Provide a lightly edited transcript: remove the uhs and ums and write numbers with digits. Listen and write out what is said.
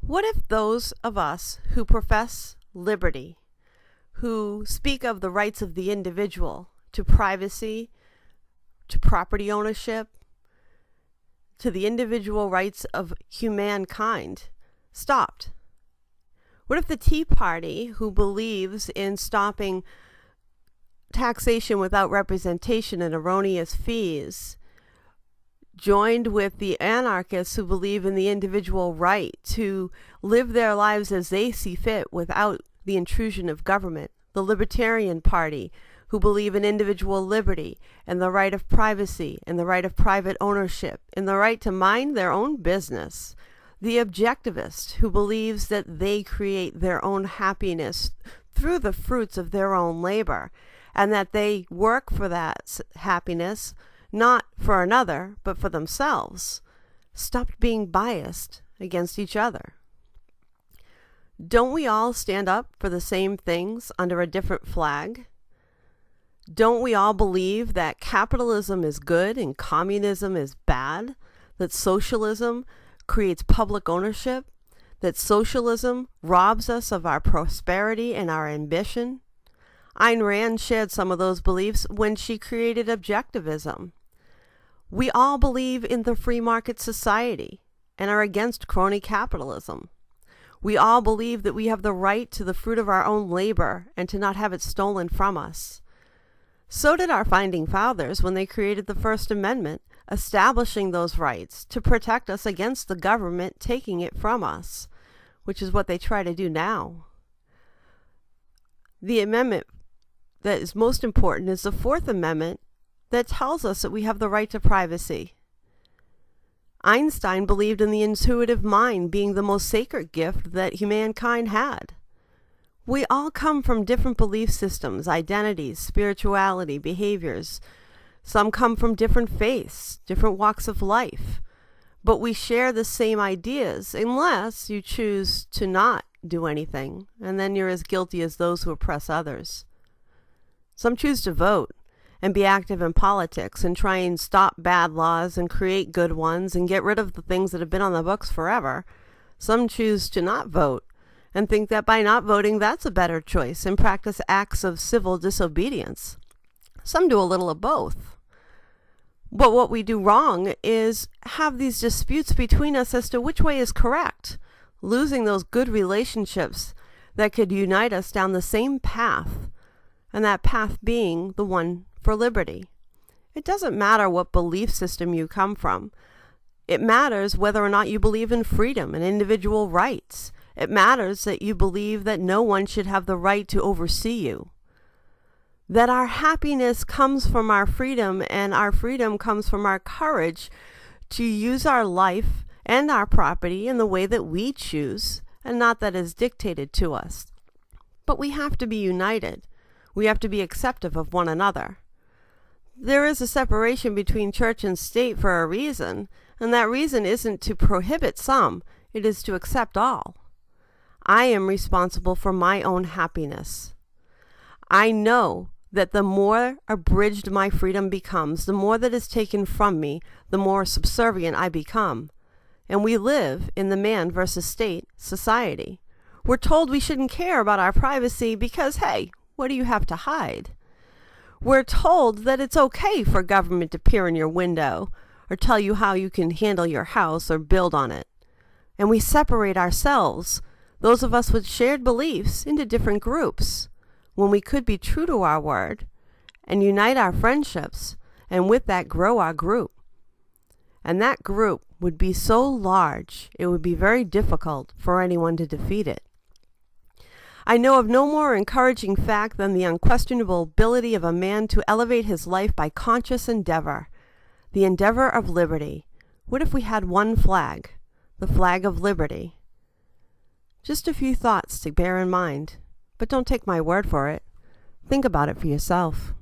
What if those of us who profess liberty, who speak of the rights of the individual to privacy, to property ownership, to the individual rights of humankind, stopped? What if the Tea Party, who believes in stopping taxation without representation and erroneous fees, joined with the anarchists who believe in the individual right to live their lives as they see fit without the intrusion of government, the Libertarian Party, who believe in individual liberty and the right of privacy and the right of private ownership and the right to mind their own business, the objectivist who believes that they create their own happiness through the fruits of their own labor and that they work for that happiness not for another, but for themselves, stopped being biased against each other. Don't we all stand up for the same things under a different flag? Don't we all believe that capitalism is good and communism is bad? That socialism creates public ownership? That socialism robs us of our prosperity and our ambition? Ayn Rand shared some of those beliefs when she created objectivism. We all believe in the free market society and are against crony capitalism. We all believe that we have the right to the fruit of our own labor and to not have it stolen from us. So did our founding fathers when they created the First Amendment, establishing those rights to protect us against the government taking it from us, which is what they try to do now. The amendment that is most important is the Fourth Amendment, that tells us that we have the right to privacy. Einstein believed in the intuitive mind being the most sacred gift that humankind had. We all come from different belief systems, identities, spirituality, behaviors. Some come from different faiths, different walks of life. But we share the same ideas unless you choose to not do anything, and then you're as guilty as those who oppress others. Some choose to vote and be active in politics and try and stop bad laws and create good ones and get rid of the things that have been on the books forever. Some choose to not vote and think that by not voting that's a better choice and practice acts of civil disobedience. Some do a little of both. But what we do wrong is have these disputes between us as to which way is correct, losing those good relationships that could unite us down the same path, and that path being the one for liberty. It doesn't matter what belief system you come from. It matters whether or not you believe in freedom and individual rights. It matters that you believe that no one should have the right to oversee you. That our happiness comes from our freedom, and our freedom comes from our courage to use our life and our property in the way that we choose, and not that is dictated to us. But we have to be united. We have to be acceptive of one another. There is a separation between church and state for a reason, and that reason isn't to prohibit some, it is to accept all. I am responsible for my own happiness. I know that the more abridged my freedom becomes, the more that is taken from me, the more subservient I become. And we live in the man versus state society. We're told we shouldn't care about our privacy because, hey, what do you have to hide? We're told that it's okay for government to peer in your window or tell you how you can handle your house or build on it. And we separate ourselves, those of us with shared beliefs, into different groups, when we could be true to our word and unite our friendships, and with that grow our group. And that group would be so large, it would be very difficult for anyone to defeat it. I know of no more encouraging fact than the unquestionable ability of a man to elevate his life by conscious endeavor, the endeavor of liberty. What if we had one flag, the flag of liberty? Just a few thoughts to bear in mind, but don't take my word for it. Think about it for yourself.